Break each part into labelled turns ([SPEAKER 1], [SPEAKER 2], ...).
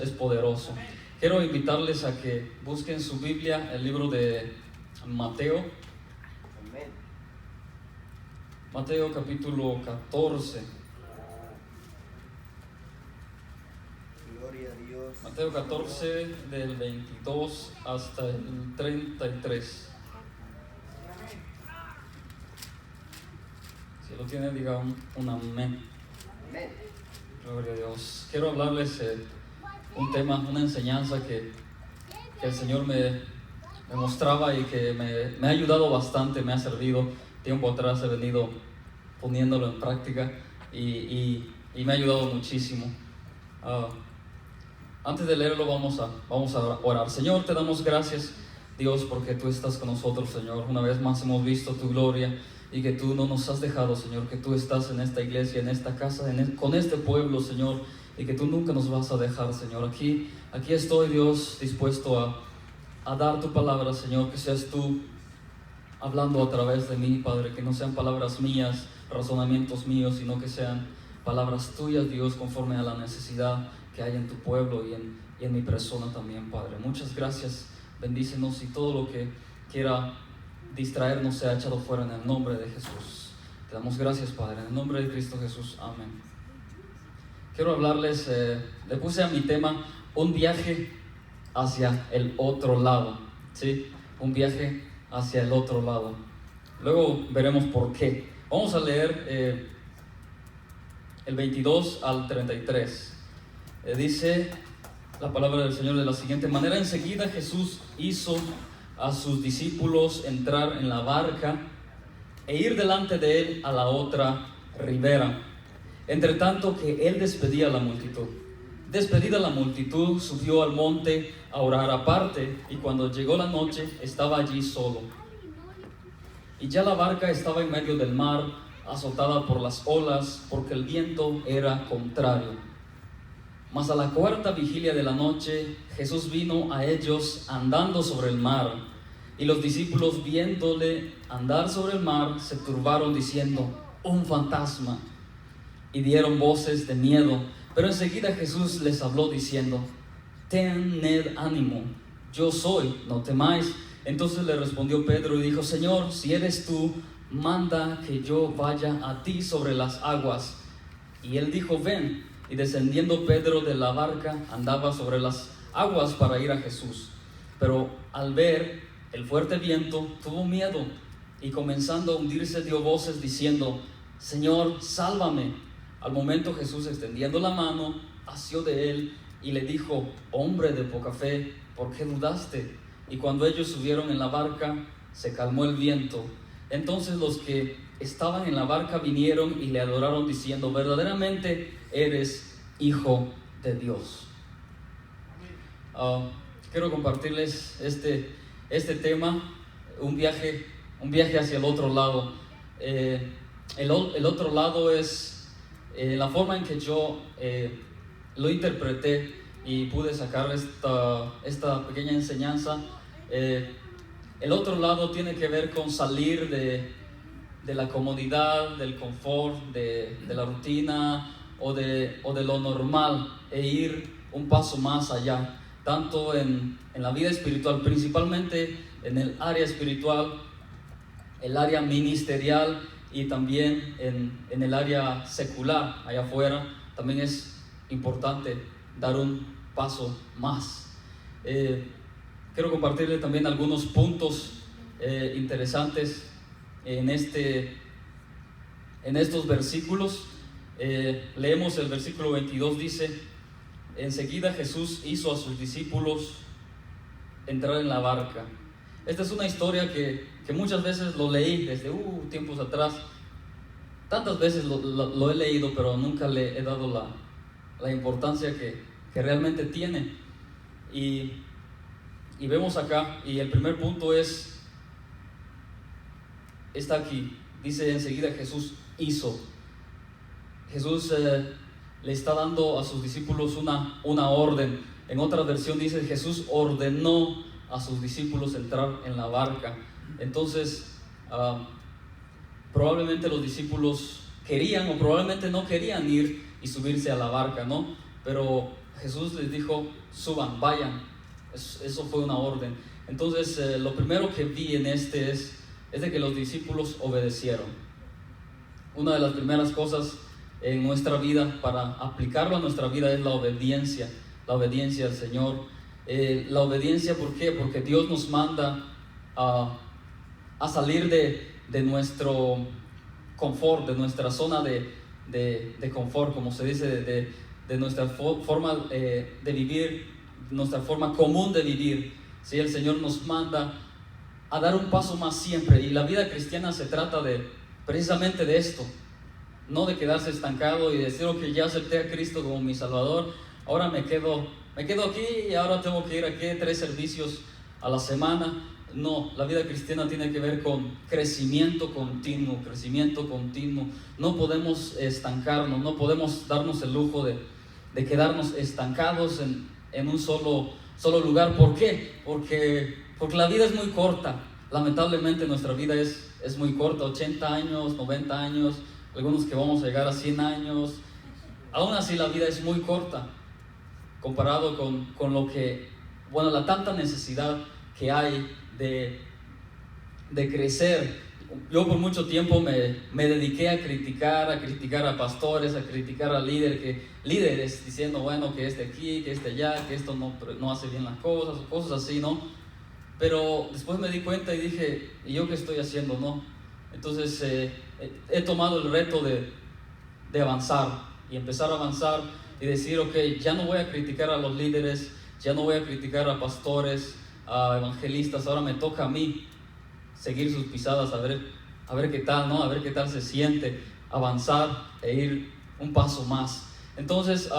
[SPEAKER 1] es poderoso. Quiero invitarles a que busquen su Biblia, el libro de Mateo.
[SPEAKER 2] Amén.
[SPEAKER 1] Mateo capítulo 14.
[SPEAKER 2] Gloria a Dios.
[SPEAKER 1] Mateo 14 del 22 hasta el 33. Si lo tiene, diga un amén.
[SPEAKER 2] Amén.
[SPEAKER 1] Gloria a Dios. Quiero hablarles un tema, una enseñanza que el Señor me mostraba y que me ha ayudado bastante, me ha servido. Tiempo atrás he venido poniéndolo en práctica y me ha ayudado muchísimo. Antes de leerlo vamos a orar. Señor, te damos gracias, Dios, porque tú estás con nosotros, Señor. Una vez más hemos visto tu gloria y que tú no nos has dejado, Señor, que tú estás en esta iglesia, en esta casa, con este pueblo, Señor, y que tú nunca nos vas a dejar, Señor. Aquí estoy, Dios, dispuesto a dar tu palabra, Señor, que seas tú hablando a través de mí, Padre, que no sean palabras mías, razonamientos míos, sino que sean palabras tuyas, Dios, conforme a la necesidad que hay en tu pueblo y en mi persona también, Padre. Muchas gracias, bendícenos y todo lo que quiera distraernos sea echado fuera en el nombre de Jesús. Te damos gracias, Padre, en el nombre de Cristo Jesús, amén. Quiero hablarles, le puse a mi tema un viaje hacia el otro lado, ¿sí? Un viaje hacia el otro lado. Luego veremos por qué. Vamos a leer el 22 al 33. Dice la palabra del Señor de la siguiente manera: enseguida Jesús hizo a sus discípulos entrar en la barca e ir delante de él a la otra ribera, entre tanto que él despedía a la multitud. Despedida la multitud, subió al monte a orar aparte, y cuando llegó la noche estaba allí solo. Y ya la barca estaba en medio del mar, azotada por las olas, porque el viento era contrario. Mas a la cuarta vigilia de la noche, Jesús vino a ellos andando sobre el mar, y los discípulos, viéndole andar sobre el mar, se turbaron diciendo: un fantasma, y dieron voces de miedo. Pero enseguida Jesús les habló diciendo: tened ánimo, yo soy, no temáis. Entonces le respondió Pedro y dijo: Señor, si eres tú, manda que yo vaya a ti sobre las aguas. Y él dijo: ven. Y descendiendo Pedro de la barca, andaba sobre las aguas para ir a Jesús. Pero al ver el fuerte viento, tuvo miedo, y comenzando a hundirse dio voces diciendo: Señor, sálvame. Al momento Jesús, extendiendo la mano, asió de él y le dijo: hombre de poca fe, ¿por qué dudaste? Y cuando ellos subieron en la barca, se calmó el viento. Entonces los que estaban en la barca vinieron y le adoraron diciendo: verdaderamente eres Hijo de Dios. Quiero compartirles este tema, un viaje hacia el otro lado. El otro lado es la forma en que yo lo interpreté y pude sacar esta pequeña enseñanza. El otro lado tiene que ver con salir de la comodidad, del confort, de la rutina o de lo normal, e ir un paso más allá, tanto en la vida espiritual, principalmente en el área espiritual, el área ministerial, y también en el área secular, allá afuera. También es importante dar un paso más. Quiero compartirles también algunos puntos interesantes en estos versículos. Leemos el versículo 22, dice: enseguida Jesús hizo a sus discípulos entrar en la barca. Esta es una historia que muchas veces lo leí desde tiempos atrás. Tantas veces lo he leído, pero nunca le he dado la importancia que realmente tiene. Y vemos acá, y el primer punto está aquí. Dice: enseguida Jesús hizo. Jesús le está dando a sus discípulos una orden. En otra versión dice: Jesús ordenó a sus discípulos entrar en la barca. Entonces probablemente los discípulos querían o probablemente no querían ir y subirse a la barca, ¿no? Pero Jesús les dijo, suban, vayan. Eso fue una orden. Entonces, lo primero que vi en este es de que los discípulos obedecieron. Una de las primeras cosas en nuestra vida, para aplicarlo a nuestra vida, es la obediencia al Señor. La obediencia, ¿por qué? Porque Dios nos manda a salir de nuestro confort, de nuestra zona de confort, como se dice, de nuestra forma de vivir, nuestra forma común de vivir. ¿Sí? El Señor nos manda a dar un paso más siempre, y la vida cristiana se trata precisamente de esto, no de quedarse estancado y decir, ok, ya acepté a Cristo como mi Salvador, ahora me quedo aquí y ahora tengo que ir aquí 3 servicios a la semana. No, la vida cristiana tiene que ver con crecimiento continuo. No podemos estancarnos, no podemos darnos el lujo de quedarnos estancados en un solo lugar. ¿Por qué? Porque la vida es muy corta. Lamentablemente nuestra vida es muy corta, 80 años, 90 años, algunos que vamos a llegar a 100 años. Aún así la vida es muy corta comparado con lo que, bueno, la tanta necesidad que hay de crecer. Yo por mucho tiempo me dediqué a criticar a pastores, a criticar a líderes, diciendo, bueno, que aquí, que allá, que esto no hace bien las cosas así, ¿no? Pero después me di cuenta y dije, ¿y yo qué estoy haciendo, no? Entonces he tomado el reto de avanzar y empezar a avanzar y decir, ok, ya no voy a criticar a los líderes, ya no voy a criticar a pastores, a evangelistas, ahora me toca a mí seguir sus pisadas, a ver qué tal, ¿no? A ver qué tal se siente avanzar e ir un paso más. Entonces,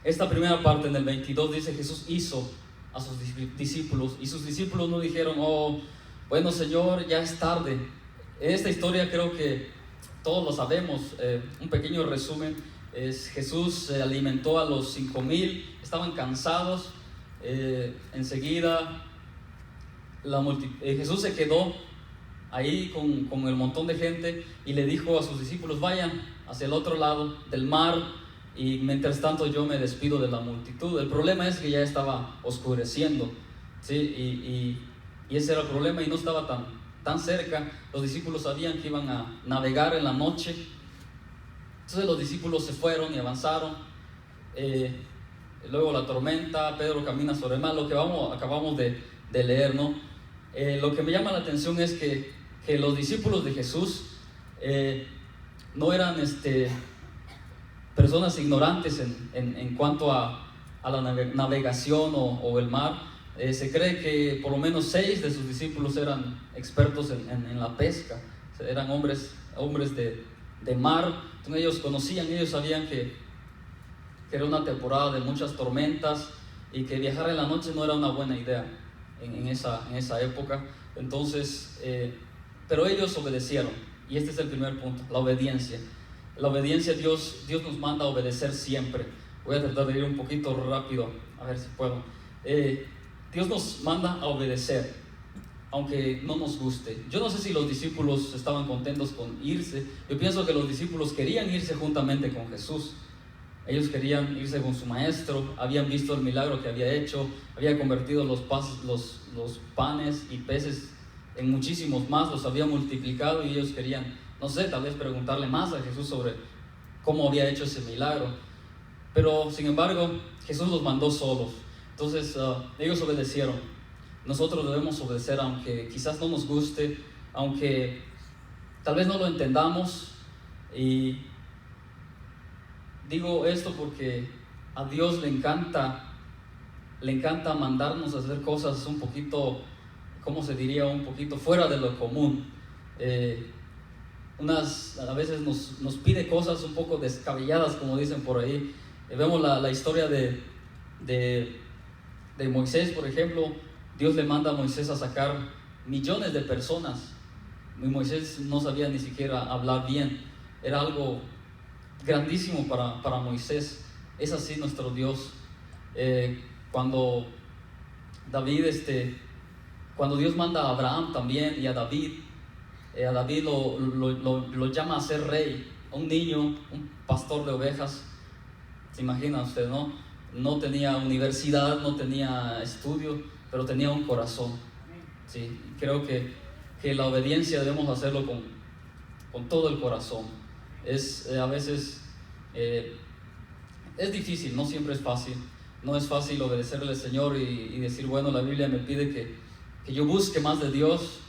[SPEAKER 1] esta primera parte en el 22 dice, Jesús hizo a sus discípulos, y sus discípulos no dijeron, oh, bueno, Señor, ya es tarde. Esta historia creo que todos lo sabemos. Un pequeño resumen es: Jesús alimentó a los 5,000, estaban cansados. Enseguida Jesús se quedó ahí con el montón de gente y le dijo a sus discípulos, vayan hacia el otro lado del mar, y mientras tanto yo me despido de la multitud. El problema es que ya estaba oscureciendo, ¿sí? Y ese era el problema, y no estaba tan cerca. Los discípulos sabían que iban a navegar en la noche. Entonces los discípulos se fueron y avanzaron. Luego la tormenta, Pedro camina sobre el mar, lo que acabamos de leer, ¿no? Lo que me llama la atención es que los discípulos de Jesús no eran personas ignorantes en cuanto a la navegación o el mar. Se cree que por lo menos 6 de sus discípulos eran expertos en la pesca. O sea, eran hombres de mar. Entonces ellos sabían que era una temporada de muchas tormentas y que viajar en la noche no era una buena idea en esa época. Entonces, pero ellos obedecieron, y este es el primer punto, la obediencia. La obediencia, Dios nos manda a obedecer siempre. Voy a tratar de ir un poquito rápido, a ver si puedo. Dios nos manda a obedecer, aunque no nos guste. Yo no sé si los discípulos estaban contentos con irse. Yo pienso que los discípulos querían irse juntamente con Jesús. Ellos querían irse con su maestro, habían visto el milagro que había hecho, había convertido los panes y peces en muchísimos más, los había multiplicado, y ellos querían, no sé, tal vez preguntarle más a Jesús sobre cómo había hecho ese milagro. Pero sin embargo, Jesús los mandó solos. Entonces ellos obedecieron. Nosotros debemos obedecer, aunque quizás no nos guste, aunque tal vez no lo entendamos. Y digo esto porque a Dios le encanta mandarnos a hacer cosas un poquito, ¿cómo se diría? Un poquito fuera de lo común. A veces nos pide cosas un poco descabelladas, como dicen por ahí. Vemos la historia de Moisés, por ejemplo. Dios le manda a Moisés a sacar millones de personas, y Moisés no sabía ni siquiera hablar bien. Era algo grandísimo para Moisés. Es así nuestro Dios. Cuando Dios manda a Abraham también, y a David lo llama a ser rey, un niño, un pastor de ovejas. Se imagina usted, ¿no? no tenía universidad, no tenía estudio, pero tenía un corazón. Sí, creo que la obediencia debemos hacerlo con todo el corazón. A veces es difícil, no siempre es fácil. No es fácil obedecerle al Señor y decir, bueno, la Biblia me pide que yo busque más de Dios,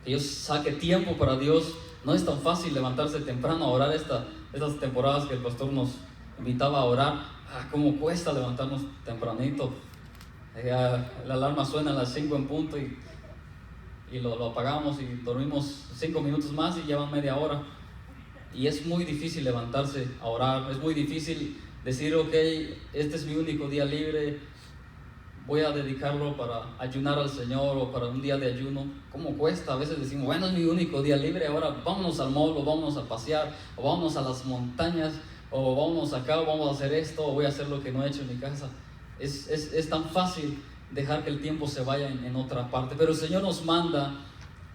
[SPEAKER 1] que yo saque tiempo para Dios. No es tan fácil levantarse temprano a orar. Estas temporadas que el pastor nos invitaba a orar, cómo cuesta levantarnos tempranito. La alarma suena a las 5 en punto y lo apagamos y dormimos 5 minutos más y llevan media hora. Y es muy difícil levantarse a orar, es muy difícil decir, ok, este es mi único día libre, voy a dedicarlo para ayunar al Señor o para un día de ayuno. ¿Cómo cuesta? A veces decimos, bueno, es mi único día libre, ahora vámonos al mall, o vámonos a pasear, o vámonos a las montañas, o vámonos acá, o vamos a hacer esto, o voy a hacer lo que no he hecho en mi casa. Es tan fácil dejar que el tiempo se vaya en otra parte, pero el Señor nos manda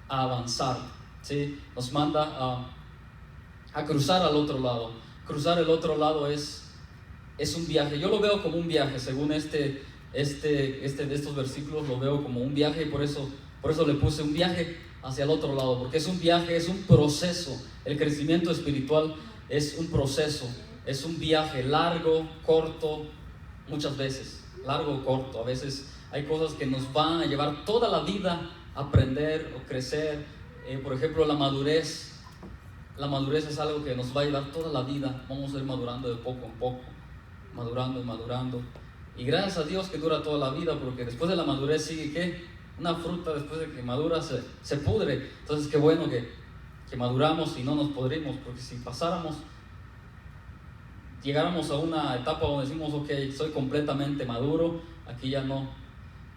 [SPEAKER 1] a avanzar, ¿sí? Nos manda a cruzar al otro lado. Cruzar el otro lado es un viaje. Yo lo veo como un viaje, según de estos versículos lo veo como un viaje, y por eso le puse un viaje hacia el otro lado, porque es un viaje, es un proceso. El crecimiento espiritual es un proceso, es un viaje largo, corto, muchas veces, largo o corto. A veces hay cosas que nos van a llevar toda la vida a aprender o crecer. Por ejemplo, la madurez. La madurez es algo que nos va a llevar toda la vida. Vamos a ir madurando de poco en poco, madurando y madurando. Y gracias a Dios que dura toda la vida, porque después de la madurez sigue ¿qué? Una fruta después de que madura se pudre. Entonces qué bueno que maduramos y no nos podrimos, porque si llegáramos a una etapa donde decimos, ok, soy completamente maduro, aquí ya no.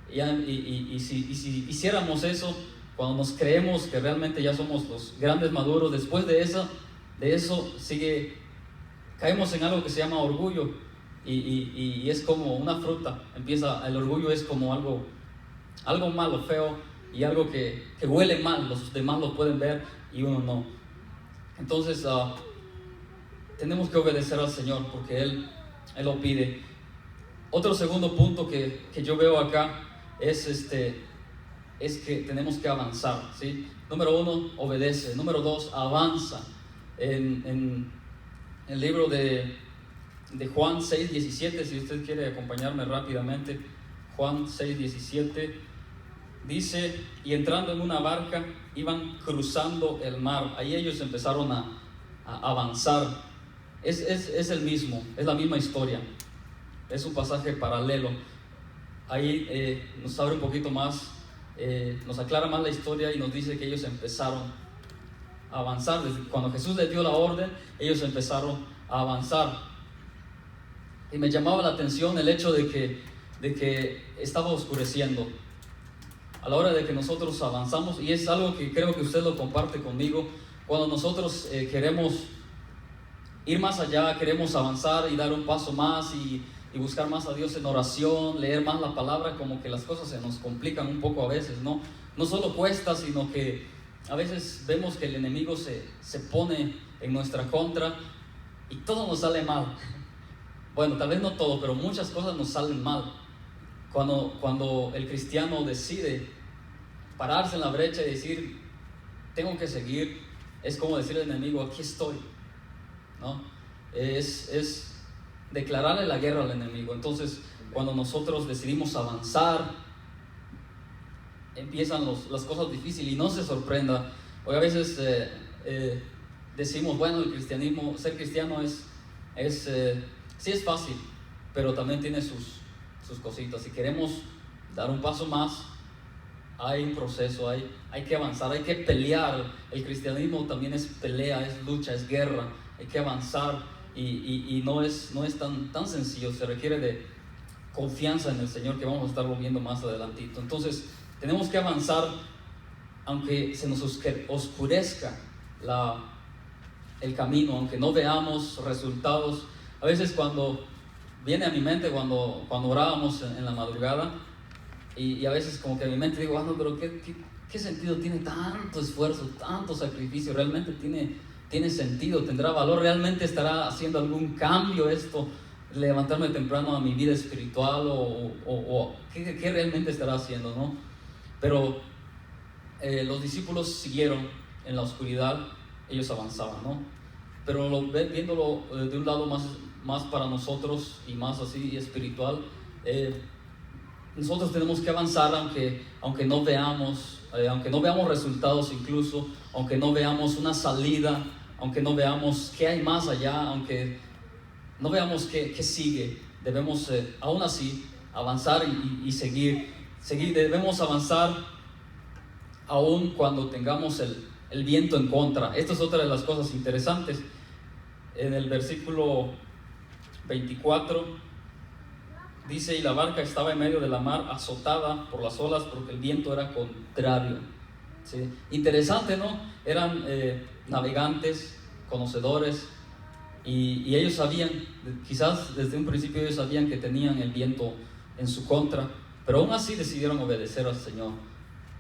[SPEAKER 1] Y si hiciéramos eso, cuando nos creemos que realmente ya somos los grandes maduros, después de eso caemos en algo que se llama orgullo, y es como una fruta. El orgullo es como algo malo, feo, y algo que huele mal. Los demás lo pueden ver y uno no. Entonces tenemos que obedecer al Señor porque Él lo pide. Otro segundo punto que yo veo acá es que tenemos que avanzar, ¿sí? Número 1, obedece. Número 2, avanza. En el libro de Juan 6:17, si usted quiere acompañarme rápidamente, Juan 6:17 dice, y entrando en una barca iban cruzando el mar. Ahí ellos empezaron a avanzar. Es el mismo, es la misma historia, es un pasaje paralelo. Ahí nos abre un poquito más, nos aclara más la historia y nos dice que ellos empezaron a avanzar. Desde cuando Jesús les dio la orden, ellos empezaron a avanzar. Y me llamaba la atención el hecho de que estaba oscureciendo a la hora de que nosotros avanzamos, y es algo que creo que usted lo comparte conmigo. Cuando nosotros queremos ir más allá, queremos avanzar y dar un paso más y buscar más a Dios en oración, leer más la palabra, como que las cosas se nos complican un poco a veces, ¿no? No solo cuesta, sino que a veces vemos que el enemigo se pone en nuestra contra y todo nos sale mal. Bueno, tal vez no todo, pero muchas cosas nos salen mal. Cuando el cristiano decide pararse en la brecha y decir, tengo que seguir, es como decirle al enemigo, aquí estoy, ¿no? Es declararle la guerra al enemigo. Entonces, cuando nosotros decidimos avanzar, empiezan las cosas difíciles, y no se sorprenda. Hoy a veces decimos, bueno, ser cristiano sí es fácil, pero también tiene sus cositas. Si queremos dar un paso más, hay un proceso, hay que avanzar, hay que pelear. El cristianismo también es pelea, es lucha, es guerra. Hay que avanzar y no es tan sencillo. Se requiere de confianza en el Señor, que vamos a estarlo viendo más adelantito. Entonces tenemos que avanzar aunque se nos oscurezca el camino, aunque no veamos resultados. A veces cuando viene a mi mente, cuando orábamos en la madrugada, y a veces como que a mi mente digo, no, pero ¿qué sentido tiene tanto esfuerzo, tanto sacrificio? ¿Realmente tiene sentido? ¿Tendrá valor? ¿Realmente estará haciendo algún cambio esto levantarme temprano a mi vida espiritual o ¿qué realmente estará haciendo, ¿no? Pero los discípulos siguieron en la oscuridad, ellos avanzaban, ¿no? Pero viéndolo de un lado más para nosotros y más así espiritual, nosotros tenemos que avanzar aunque no veamos resultados, incluso aunque no veamos una salida, aunque no veamos qué hay más allá, aunque no veamos qué sigue. Debemos aún así avanzar y seguir. Debemos avanzar aún cuando tengamos el viento en contra. Esta es otra de las cosas interesantes. En el versículo 24 dice: y la barca estaba en medio de la mar, azotada por las olas, porque el viento era contrario. ¿Sí? Interesante, ¿no? Eran navegantes, conocedores, y ellos sabían, quizás desde un principio ellos sabían que tenían el viento en su contra, pero aún así decidieron obedecer al Señor.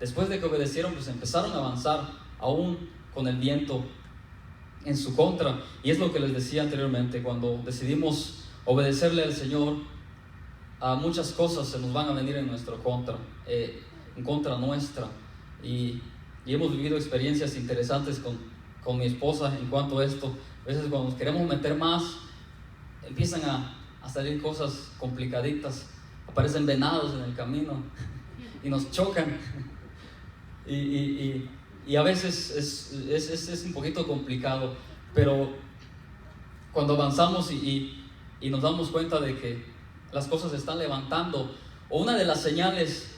[SPEAKER 1] Después de que obedecieron, pues empezaron a avanzar aún con el viento en su contra. Y es lo que les decía anteriormente: cuando decidimos obedecerle al Señor, a muchas cosas se nos van a venir en nuestra contra, en contra nuestra. Y hemos vivido experiencias interesantes con mi esposa en cuanto a esto. A veces cuando nos queremos meter más, empiezan a salir cosas complicaditas, aparecen venados en el camino y nos chocan. Y a veces es un poquito complicado, pero cuando avanzamos y nos damos cuenta de que las cosas se están levantando, o una de las señales,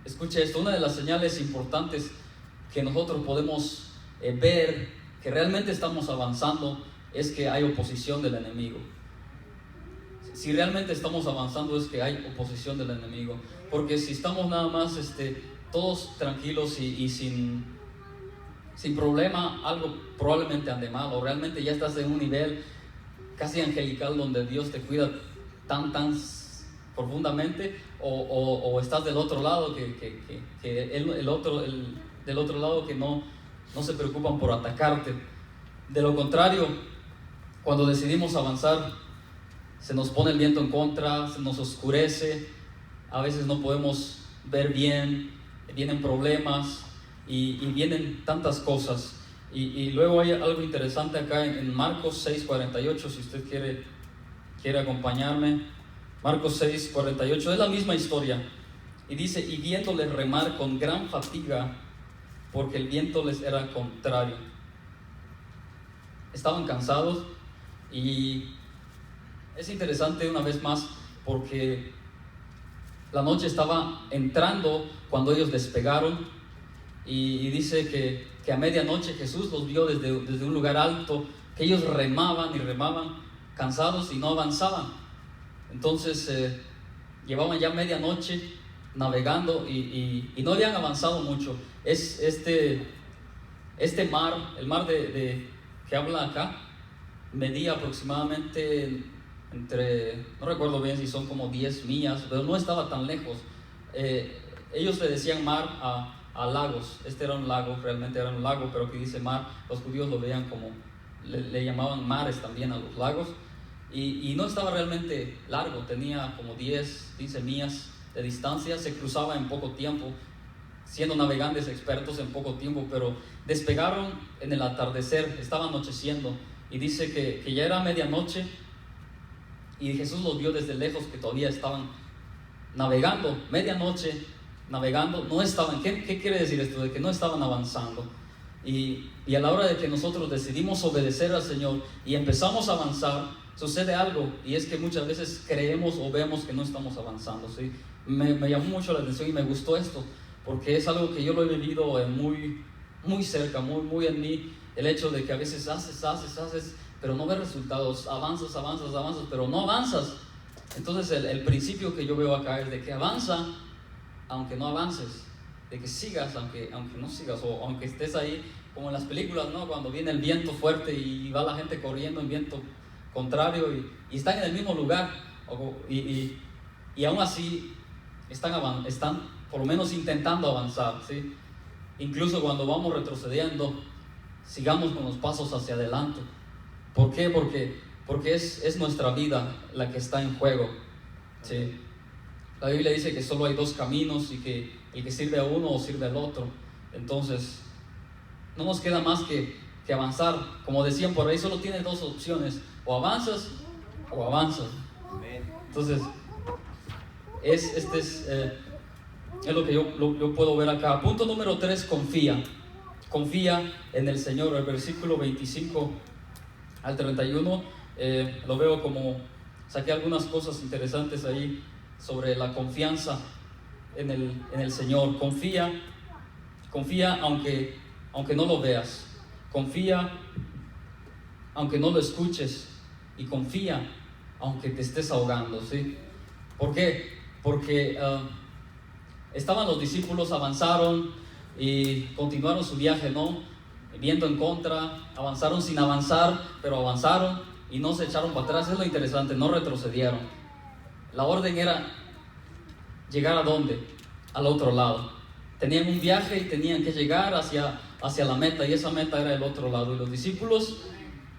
[SPEAKER 1] escuche esto, una de las señales importantes que nosotros podemos ver que realmente estamos avanzando es que hay oposición del enemigo. Si realmente estamos avanzando es que hay oposición del enemigo, porque si estamos nada más todos tranquilos y sin problema, algo probablemente ande mal, o realmente ya estás en un nivel casi angelical donde Dios te cuida tan profundamente, o estás del otro lado del otro lado que no se preocupan por atacarte. De lo contrario, cuando decidimos avanzar, se nos pone el viento en contra, se nos oscurece, a veces no podemos ver bien, vienen problemas y vienen tantas cosas. Y luego hay algo interesante acá en Marcos 6:48, si usted quiere acompañarme. Marcos 6:48, es la misma historia, y dice: y viéndoles remar con gran fatiga, porque el viento les era contrario. Estaban cansados, y es interesante una vez más porque la noche estaba entrando cuando ellos despegaron, y dice que a medianoche Jesús los vio desde un lugar alto, que ellos remaban y remaban cansados y no avanzaban. Entonces llevaban ya medianoche navegando y no habían avanzado mucho. Este mar, el mar que habla acá, medía aproximadamente no recuerdo bien si son como 10 millas, pero no estaba tan lejos. Ellos le decían mar a lagos. Este era un lago, realmente era un lago, pero que dice mar, los judíos lo veían como, le llamaban mares también a los lagos. Y no estaba realmente largo, tenía como 10, 15 millas de distancia, se cruzaba en poco tiempo, siendo navegantes expertos en poco tiempo, pero despegaron en el atardecer, estaba anocheciendo, y dice que ya era medianoche, y Jesús los vio desde lejos que todavía estaban navegando, medianoche, navegando, no estaban. ¿Qué quiere decir esto? De que no estaban avanzando. Y a la hora de que nosotros decidimos obedecer al Señor y empezamos a avanzar, sucede algo, y es que muchas veces creemos o vemos que no estamos avanzando, ¿sí? Me llamó mucho la atención y me gustó esto, porque es algo que yo lo he vivido muy cerca, muy en mí, el hecho de que a veces haces, pero no ves resultados, avanzas, pero no avanzas. Entonces el principio que yo veo acá es de que avanza aunque no avances, de que sigas aunque no sigas, o aunque estés ahí como en las películas, ¿no? Cuando viene el viento fuerte y va la gente corriendo en viento contrario y están en el mismo lugar, y aún así están por lo menos intentando avanzar, ¿sí? Incluso cuando vamos retrocediendo, sigamos con los pasos hacia adelante. ¿Por qué? Porque porque es nuestra vida la que está en juego, ¿sí? La Biblia dice que solo hay dos caminos y que el que sirve a uno o sirve al otro. Entonces no nos queda más que avanzar. Como decían por ahí, solo tienes dos opciones: o avanzas o avanzas. Entonces es lo que yo puedo ver acá. Punto número 3, confía en el Señor. El versículo 25 al 31 lo veo como, saqué algunas cosas interesantes ahí sobre la confianza en el Señor. Confía aunque no lo veas, confía aunque no lo escuches, y confía aunque te estés ahogando, ¿sí? ¿Por qué? Porque estaban los discípulos, avanzaron y continuaron su viaje, ¿no? Viendo en contra, avanzaron sin avanzar, pero avanzaron y no se echaron para atrás. Es lo interesante, no retrocedieron. La orden era llegar ¿a dónde? Al otro lado. Tenían un viaje y tenían que llegar hacia la meta, y esa meta era el otro lado. Y los discípulos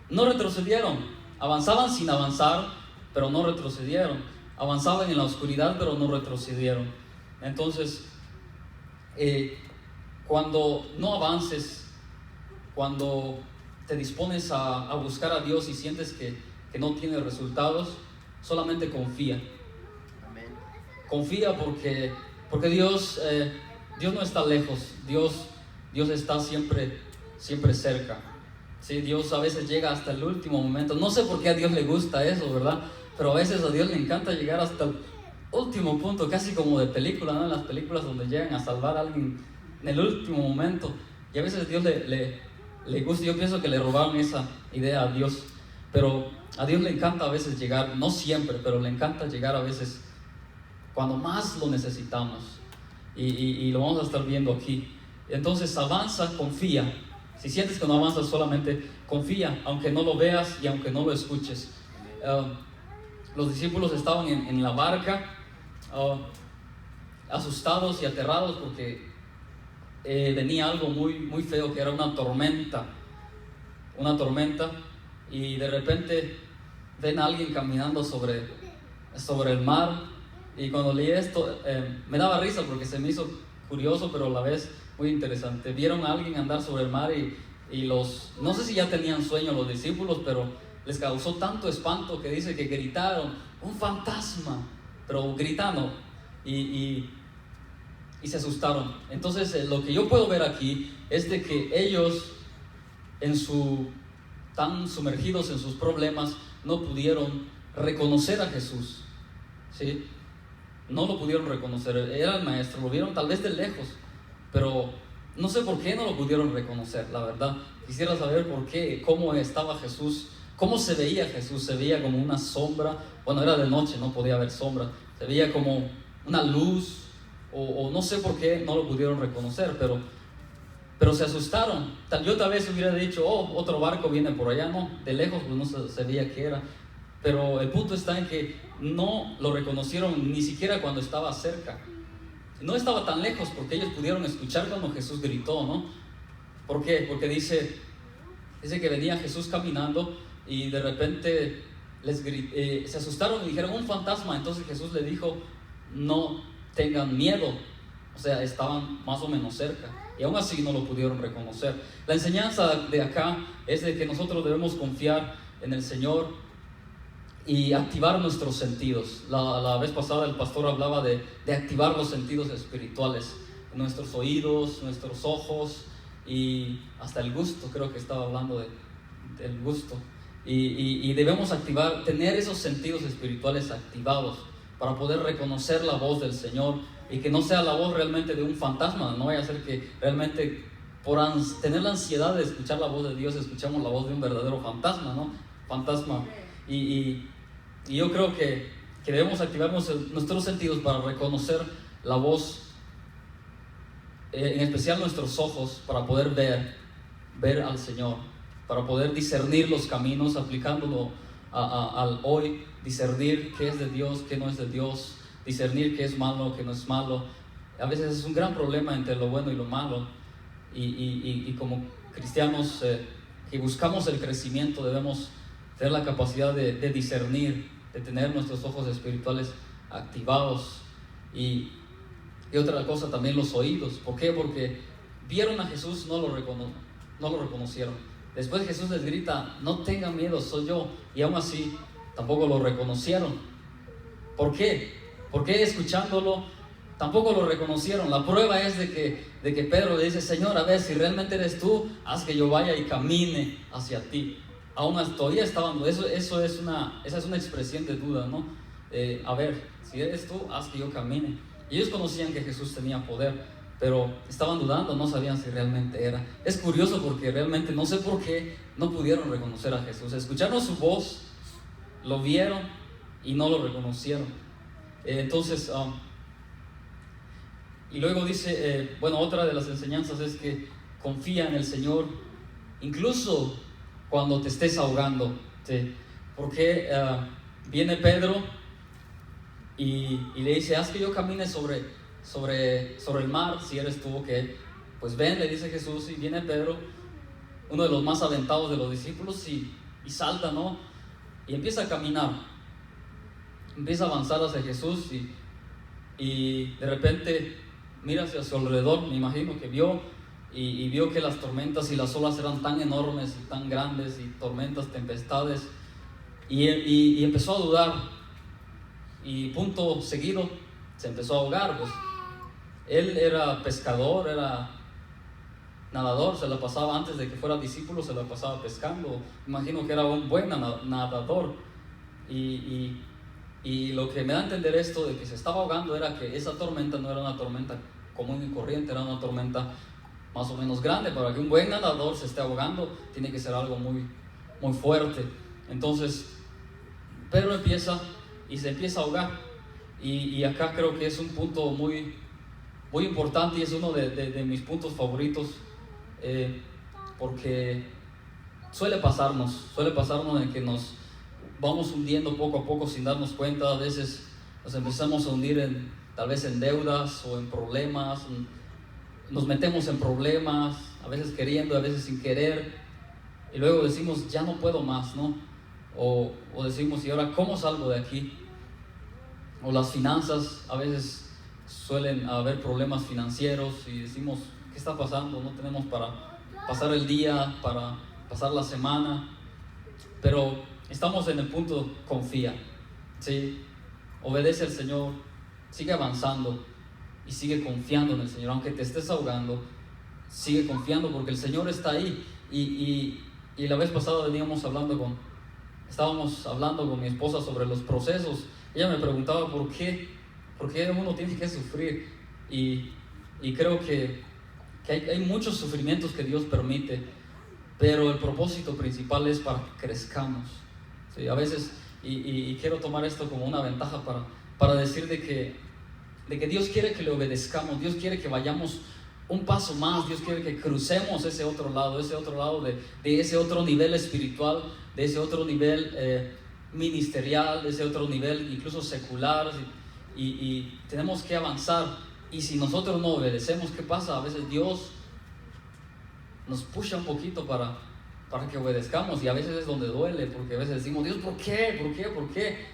[SPEAKER 1] no retrocedieron, avanzaban sin avanzar, pero no retrocedieron. Avanzaban en la oscuridad, pero no retrocedieron. Entonces, cuando no avances, cuando te dispones a buscar a Dios y sientes que no tienes resultados, solamente confía. Confía porque Dios no está lejos. Dios está siempre cerca, ¿sí? Dios a veces llega hasta el último momento. No sé por qué a Dios le gusta eso, ¿verdad? Pero a veces a Dios le encanta llegar hasta el último punto, casi como de película, ¿no? En las películas donde llegan a salvar a alguien en el último momento. Y a veces a Dios le gusta. Yo pienso que le robaron esa idea a Dios. Pero a Dios le encanta a veces llegar, no siempre, pero le encanta llegar a veces cuando más lo necesitamos. Y lo vamos a estar viendo aquí. Entonces avanza, confía. Si sientes que no avanzas, solamente confía, aunque no lo veas y aunque no lo escuches. Los discípulos estaban en la barca, asustados y aterrados porque venía algo muy feo, que era una tormenta, y de repente ven a alguien caminando sobre el mar. Y cuando leí esto, me daba risa porque se me hizo curioso, pero a la vez muy interesante. Vieron a alguien andar sobre el mar y no sé si ya tenían sueño los discípulos, pero les causó tanto espanto que dice que gritaron: ¡un fantasma! Pero gritando, y se asustaron. Entonces lo que yo puedo ver aquí es de que ellos, tan sumergidos en sus problemas, no pudieron reconocer a Jesús, ¿sí? No lo pudieron reconocer. Era el maestro, lo vieron tal vez de lejos, pero no sé por qué no lo pudieron reconocer, la verdad. Quisiera saber por qué, cómo estaba Jesús, cómo se veía Jesús. Se veía como una sombra. Bueno, era de noche, no podía haber sombra. Se veía como una luz, o no sé por qué no lo pudieron reconocer, pero se asustaron. Yo tal vez hubiera dicho: oh, otro barco viene por allá. No, de lejos pues no se veía qué era. Pero el punto está en que no lo reconocieron ni siquiera cuando estaba cerca. No estaba tan lejos porque ellos pudieron escuchar cuando Jesús gritó, ¿no? ¿Por qué? Porque dice que venía Jesús caminando y de repente se asustaron y dijeron: un fantasma. Entonces Jesús le dijo: no tengan miedo. O sea, estaban más o menos cerca y aún así no lo pudieron reconocer. La enseñanza de acá es de que nosotros debemos confiar en el Señor y activar nuestros sentidos. La vez pasada el pastor hablaba de activar los sentidos espirituales, nuestros oídos, nuestros ojos y hasta el gusto. Creo que estaba hablando del gusto, y debemos tener esos sentidos espirituales activados para poder reconocer la voz del Señor, y que no sea la voz realmente de un fantasma. No vaya a ser que realmente por tener la ansiedad de escuchar la voz de Dios, escuchamos la voz de un verdadero fantasma, ¿no? Y yo creo que debemos activar nuestros sentidos para reconocer la voz, en especial nuestros ojos, para poder ver al Señor, para poder discernir los caminos, aplicándolo al hoy, discernir qué es de Dios, qué no es de Dios, discernir qué es malo, qué no es malo. A veces es un gran problema entre lo bueno y lo malo, y como cristianos que buscamos el crecimiento, debemos tener la capacidad de discernir, de tener nuestros ojos espirituales activados. Y otra cosa también, los oídos. ¿Por qué? Porque vieron a Jesús, no lo reconocieron. Después Jesús les grita: no tengan miedo, soy yo. Y aún así tampoco lo reconocieron. ¿Por qué? Porque escuchándolo tampoco lo reconocieron. La prueba es de que Pedro le dice: Señor, a ver, si realmente eres tú, haz que yo vaya y camine hacia ti. Aún todavía estaban, esa es una expresión de duda, ¿no? A ver, si eres tú, haz que yo camine. Y ellos conocían que Jesús tenía poder, pero estaban dudando, no sabían si realmente era. Es curioso porque realmente no sé por qué no pudieron reconocer a Jesús. Escucharon su voz, lo vieron y no lo reconocieron. Entonces, y luego dice, otra de las enseñanzas es que confía en el Señor, incluso cuando te estés ahogando, ¿sí? Porque viene Pedro y le dice: haz que yo camine sobre el mar, si eres tú, que pues ven, le dice Jesús. Y viene Pedro, uno de los más aventados de los discípulos, y salta, ¿no? Y empieza a caminar, empieza a avanzar hacia Jesús, y de repente mira hacia su alrededor. Me imagino que vio que las tormentas y las olas eran tan enormes y tan grandes, y tormentas, tempestades, y empezó a dudar. Y punto seguido se empezó a ahogar. Pues él era pescador, era nadador, se la pasaba, antes de que fuera discípulo, se la pasaba pescando. Imagino que era un buen nadador. Y lo que me da a entender esto de que se estaba ahogando era que esa tormenta no era una tormenta común y corriente, era una tormenta más o menos grande. Para que un buen nadador se esté ahogando, tiene que ser algo muy, muy fuerte. Entonces Pedro se empieza a ahogar. Y acá creo que es un punto muy, muy importante, y es uno de mis puntos favoritos, porque suele pasarnos en que nos vamos hundiendo poco a poco sin darnos cuenta. A veces nos empezamos a hundir tal vez en deudas o en problemas. Nos metemos en problemas, a veces queriendo, a veces sin querer, y luego decimos: ya no puedo más, ¿no? O decimos: ¿y ahora cómo salgo de aquí? O las finanzas, a veces suelen haber problemas financieros y decimos: ¿qué está pasando? No tenemos para pasar el día, para pasar la semana. Pero estamos en el punto: confía, ¿sí? Obedece al Señor, sigue avanzando y sigue confiando en el Señor. Aunque te estés ahogando, sigue confiando, porque el Señor está ahí. Y la vez pasada estábamos hablando con mi esposa sobre los procesos. Ella me preguntaba por qué uno tiene que sufrir. Y creo que hay muchos sufrimientos que Dios permite, pero el propósito principal es para que crezcamos, ¿sí? A veces, y quiero tomar esto como una ventaja para decir de que Dios quiere que le obedezcamos. Dios quiere que vayamos un paso más. Dios quiere que crucemos ese otro lado de ese otro nivel espiritual, de ese otro nivel ministerial, de ese otro nivel incluso secular, y tenemos que avanzar. Y si nosotros no obedecemos, ¿qué pasa? A veces Dios nos pusha un poquito para que obedezcamos, y a veces es donde duele, porque a veces decimos: Dios, ¿por qué?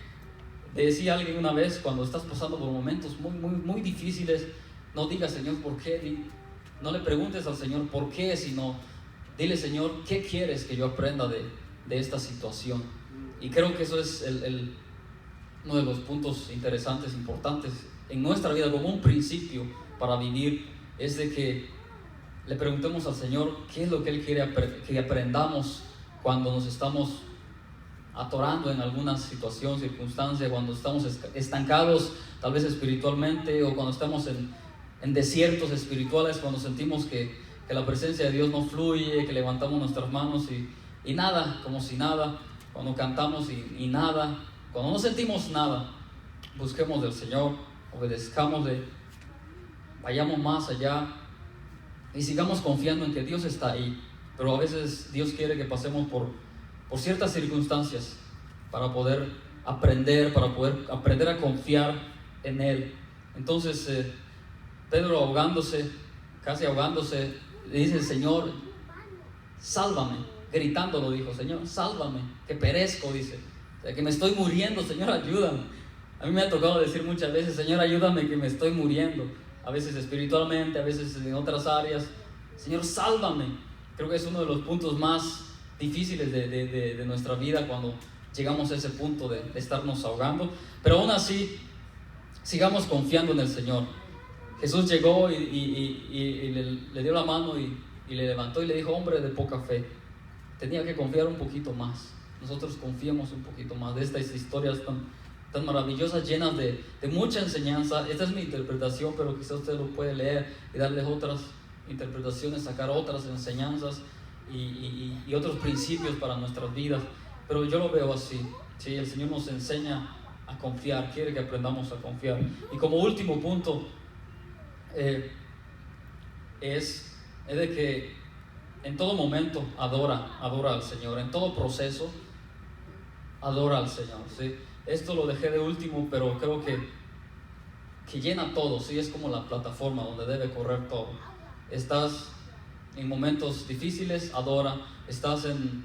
[SPEAKER 1] Decía alguien una vez: cuando estás pasando por momentos muy, muy, muy difíciles, no digas: Señor, ¿por qué? No le preguntes al Señor por qué, sino dile: Señor, ¿qué quieres que yo aprenda de esta situación? Y creo que eso es uno de los puntos interesantes, importantes en nuestra vida, como un principio para vivir, es de que le preguntemos al Señor qué es lo que Él quiere que aprendamos cuando nos estamos atorando en alguna situación, circunstancia, cuando estamos estancados tal vez espiritualmente, o cuando estamos en desiertos espirituales, cuando sentimos que la presencia de Dios no fluye, que levantamos nuestras manos y nada, como si nada, cuando cantamos y nada, cuando no sentimos nada. Busquemos del Señor, obedezcámosle, vayamos más allá y sigamos confiando en que Dios está ahí. Pero a veces Dios quiere que pasemos por ciertas circunstancias para poder aprender a confiar en Él. Entonces Pedro, casi ahogándose, le dice: Señor, sálvame. gritando lo dijo: Señor, sálvame, que perezco, dice. O sea, que me estoy muriendo, Señor, ayúdame. A mí me ha tocado decir muchas veces: Señor, ayúdame, que me estoy muriendo. A veces espiritualmente, a veces en otras áreas. Señor, sálvame. Creo que es uno de los puntos más difíciles de nuestra vida, cuando llegamos a ese punto de estarnos ahogando. Pero aún así, sigamos confiando en el Señor. Jesús llegó y le dio la mano y le levantó y le dijo: hombre de poca fe, tenía que confiar un poquito más. Nosotros confiemos un poquito más de estas historias tan maravillosas, llenas de mucha enseñanza. Esta es mi interpretación, pero quizás usted lo puede leer y darle otras interpretaciones, sacar otras enseñanzas y otros principios para nuestras vidas. Pero yo lo veo así, ¿sí? El Señor nos enseña a confiar, quiere que aprendamos a confiar. Y como último punto, es de que en todo momento adora al Señor. En todo proceso adora al Señor, ¿sí? Esto lo dejé de último, pero creo que llena todo, ¿sí? Es como la plataforma donde debe correr todo. Estás en momentos difíciles, adora. Estás en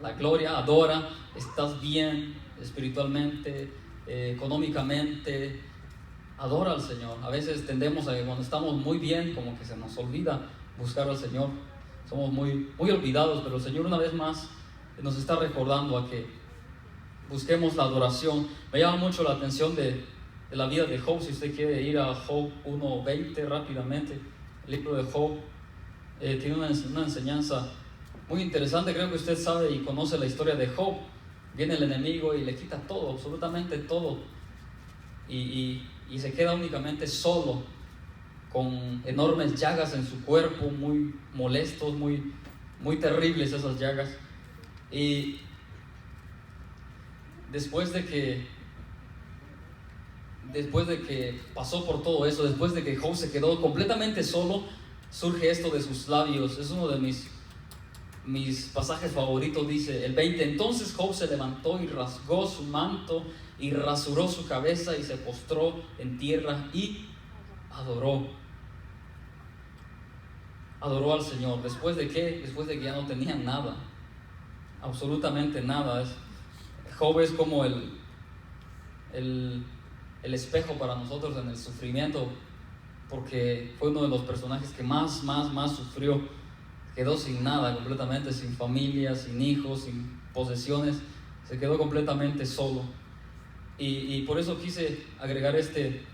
[SPEAKER 1] la gloria, adora. Estás bien espiritualmente, económicamente, adora al Señor. A veces tendemos a que cuando estamos muy bien, como que se nos olvida buscar al Señor. Somos muy olvidados, pero el Señor una vez más nos está recordando a que busquemos la adoración. Me llama mucho la atención de la vida de Job. Si usted quiere ir a Job 1:20 rápidamente, el libro de Job tiene una enseñanza muy interesante. Creo que usted sabe y conoce la historia de Job. Viene el enemigo y le quita todo, absolutamente todo, y se queda únicamente solo, con enormes llagas en su cuerpo, muy molestos, muy terribles esas llagas. Y después de que pasó por todo eso, después de que Job se quedó completamente solo, surge esto de sus labios. Es uno de mis pasajes favoritos. Dice el 20: entonces Job se levantó y rasgó su manto y rasuró su cabeza y se postró en tierra y adoró al Señor. ¿Después de qué? Después de que ya no tenía nada, absolutamente nada. Job es como el espejo para nosotros en el sufrimiento, porque fue uno de los personajes que más sufrió. Quedó sin nada, completamente sin familia, sin hijos, sin posesiones. Se quedó completamente solo. Y por eso quise agregar este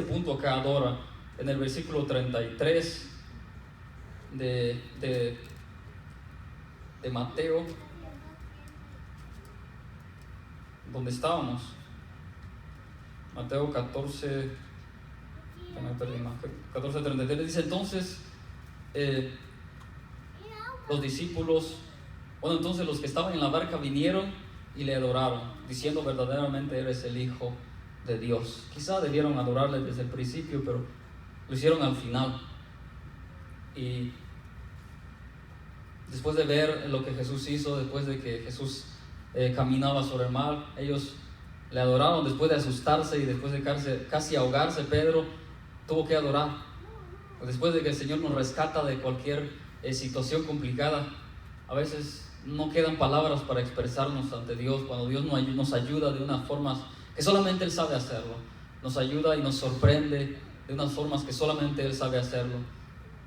[SPEAKER 1] punto acá, adora. En el versículo 33 de Mateo, donde estábamos, Mateo 14:33, dice: entonces entonces los que estaban en la barca vinieron y le adoraron, diciendo: verdaderamente eres el Hijo de Dios. Quizá debieron adorarle desde el principio, pero lo hicieron al final. Y después de ver lo que Jesús hizo, después de que Jesús caminaba sobre el mar, ellos le adoraron. Después de asustarse y después de casi ahogarse, Pedro tuvo que adorar. Después de que el Señor nos rescata de cualquier situación complicada, a veces no quedan palabras para expresarnos ante Dios, cuando Dios nos ayuda de unas formas que solamente Él sabe hacerlo. Nos ayuda y nos sorprende de unas formas que solamente Él sabe hacerlo.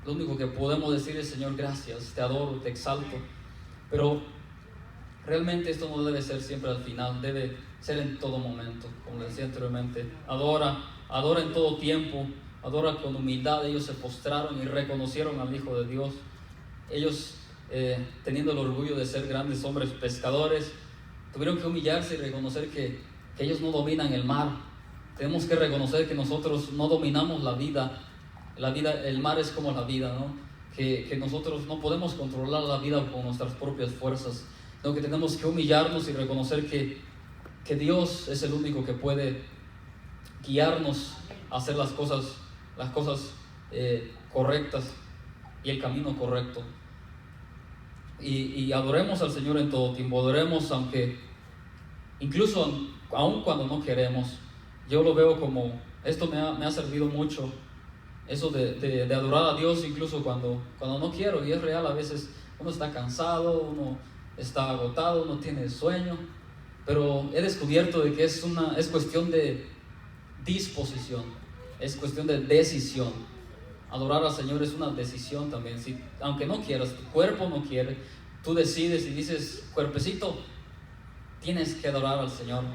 [SPEAKER 1] Lo único que podemos decir es: Señor, gracias, te adoro, te exalto. Pero realmente esto no debe ser siempre al final, debe ser en todo momento. Como decía anteriormente, adora en todo tiempo, adora con humildad. Ellos se postraron y reconocieron al Hijo de Dios. Ellos, teniendo el orgullo de ser grandes hombres pescadores, tuvieron que humillarse y reconocer que ellos no dominan el mar. Tenemos que reconocer que nosotros no dominamos la vida. El mar es como la vida, ¿no? Que nosotros no podemos controlar la vida con nuestras propias fuerzas, sino que tenemos que humillarnos y reconocer que Dios es el único que puede guiarnos a hacer las cosas correctas y el camino correcto. Y adoremos al Señor en todo tiempo. Adoremos aun cuando no queremos. Yo lo veo como, esto me ha servido mucho eso de adorar a Dios incluso cuando no quiero, y es real. A veces uno está cansado, uno está agotado, uno tiene sueño, pero he descubierto de que es cuestión de disposición, es cuestión de decisión. Adorar al Señor es una decisión también. Aunque no quieras, tu cuerpo no quiere, tú decides y dices: cuerpecito, tienes que adorar al Señor,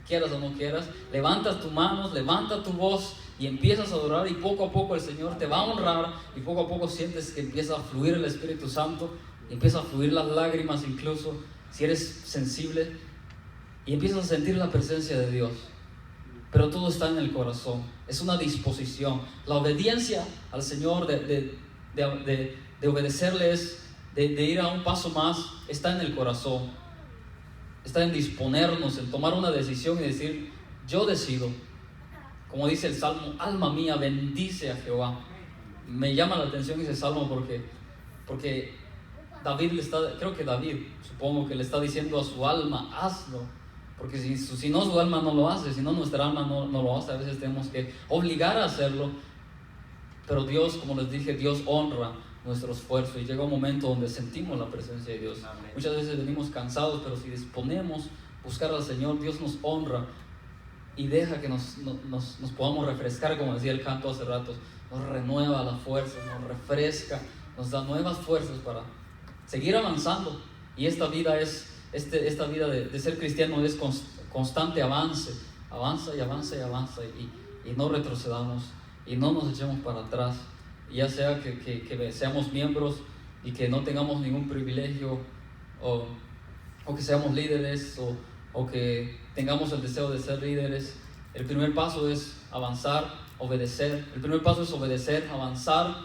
[SPEAKER 1] quieras o no quieras. Levantas tus manos, levanta tu voz y empiezas a adorar, y poco a poco el Señor te va a honrar, y poco a poco sientes que empieza a fluir el Espíritu Santo, y empieza a fluir las lágrimas incluso, si eres sensible, y empiezas a sentir la presencia de Dios. Pero todo está en el corazón, es una disposición. La obediencia al Señor, de obedecerle, de ir a un paso más, está en el corazón. Está en disponernos, en tomar una decisión y decir: yo decido. Como dice el Salmo: alma mía, bendice a Jehová. Me llama la atención ese Salmo porque David supongo que le está diciendo a su alma: hazlo. Porque si no, su alma no lo hace, si no, nuestra alma no lo hace. A veces tenemos que obligar a hacerlo. Pero Dios, como les dije, Dios honra nuestro esfuerzo, y llega un momento donde sentimos la presencia de Dios. Amén. Muchas veces venimos cansados, pero si disponemos a buscar al Señor, Dios nos honra y deja que nos podamos refrescar, como decía el canto hace rato. Nos renueva las fuerzas, nos refresca, nos da nuevas fuerzas para seguir avanzando. Y esta vida de ser cristiano es constante avance, avanza y avanza y avanza, y no retrocedamos y no nos echemos para atrás. Ya sea que seamos miembros y que no tengamos ningún privilegio, o que seamos líderes, o que tengamos el deseo de ser líderes, el primer paso es avanzar, obedecer. El primer paso es obedecer, avanzar,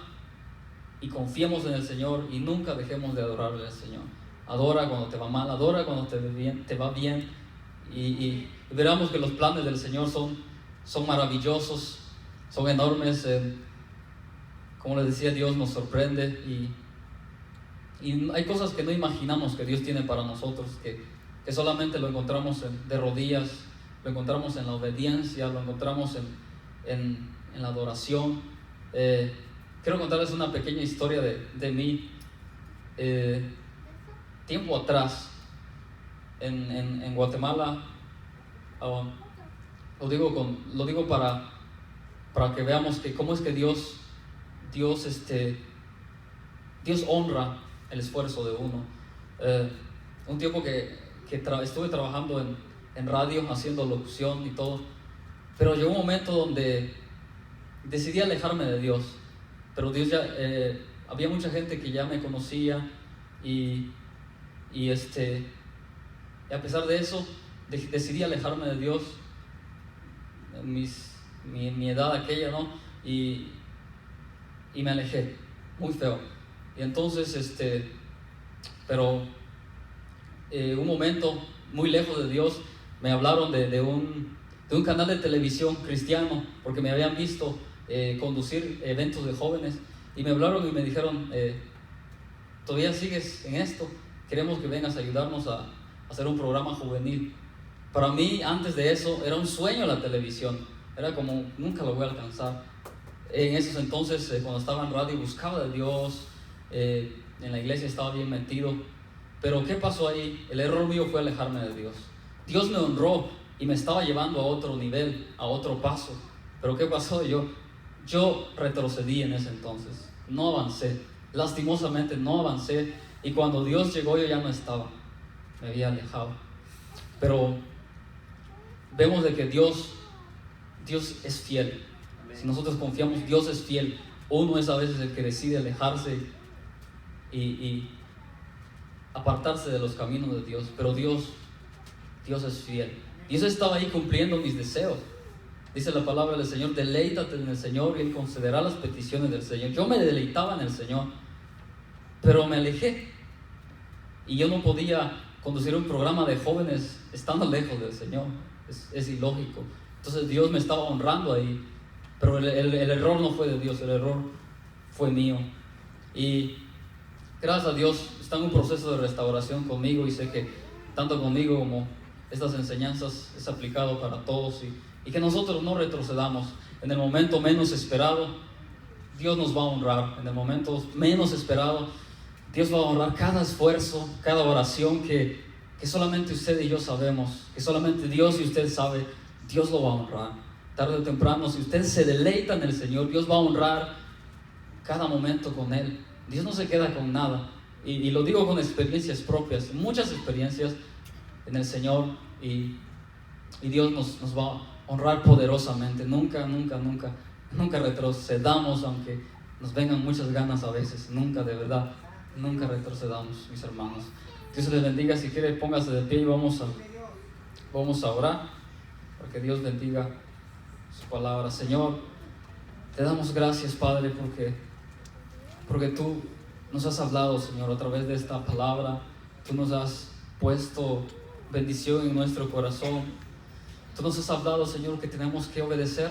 [SPEAKER 1] y confiemos en el Señor, y nunca dejemos de adorarle al Señor. Adora cuando te va mal, adora cuando te va bien, y veremos que los planes del Señor son maravillosos, son enormes. Como les decía, Dios nos sorprende, y hay cosas que no imaginamos que Dios tiene para nosotros, que solamente lo encontramos de rodillas, lo encontramos en la obediencia, lo encontramos en la adoración. Quiero contarles una pequeña historia de mí. Tiempo atrás, en Guatemala, lo digo para que veamos que cómo es que Dios honra el esfuerzo de uno. Un tiempo que estuve trabajando en radio, haciendo locución y todo, pero llegó un momento donde decidí alejarme de Dios. Pero Dios había mucha gente que ya me conocía, y a pesar de eso decidí alejarme de Dios, mi edad aquella, ¿no? Y me alejé, muy feo. Y entonces, pero un momento muy lejos de Dios, me hablaron de un canal de televisión cristiano, porque me habían visto conducir eventos de jóvenes, y me hablaron y me dijeron: ¿todavía sigues en esto? Queremos que vengas a ayudarnos a hacer un programa juvenil. Para mí, antes de eso, era un sueño la televisión, era como: nunca lo voy a alcanzar. En esos entonces, cuando estaba en radio, buscaba de Dios, en la iglesia estaba bien metido. Pero ¿qué pasó ahí? El error mío fue alejarme de Dios. Dios me honró y me estaba llevando a otro nivel, a otro paso. Pero ¿qué pasó? Yo retrocedí en ese entonces, no avancé, lastimosamente no avancé, y cuando Dios llegó yo ya no estaba, me había alejado. Pero vemos de que Dios es fiel. Si nosotros confiamos, Dios es fiel. Uno es a veces el que decide alejarse y apartarse de los caminos de Dios, pero Dios es fiel. Dios estaba ahí cumpliendo mis deseos. Dice la palabra del Señor: deleítate en el Señor y Él concederá las peticiones del Señor. Yo me deleitaba en el Señor, pero me alejé, y yo no podía conducir un programa de jóvenes estando lejos del Señor. Es ilógico. Entonces Dios me estaba honrando ahí, pero el error no fue de Dios, el error fue mío. Y gracias a Dios está en un proceso de restauración conmigo, y sé que tanto conmigo como estas enseñanzas es aplicado para todos, y que nosotros no retrocedamos en el momento menos esperado. Dios nos va a honrar en el momento menos esperado. Dios va a honrar cada esfuerzo, cada oración que solamente usted y yo sabemos, que solamente Dios y usted sabe. Dios lo va a honrar. Tarde o temprano, si usted se deleita en el Señor, Dios va a honrar cada momento con Él. Dios no se queda con nada. Y lo digo con experiencias propias, muchas experiencias en el Señor. Y Dios nos va a honrar poderosamente. Nunca retrocedamos, aunque nos vengan muchas ganas a veces. Nunca, de verdad, nunca retrocedamos, mis hermanos. Dios les bendiga. Si quiere, póngase de pie y vamos a orar, para que Dios bendiga su palabra. Señor, te damos gracias, Padre, porque tú nos has hablado, Señor, a través de esta palabra. Tú nos has puesto bendición en nuestro corazón. Tú nos has hablado, Señor, que tenemos que obedecer.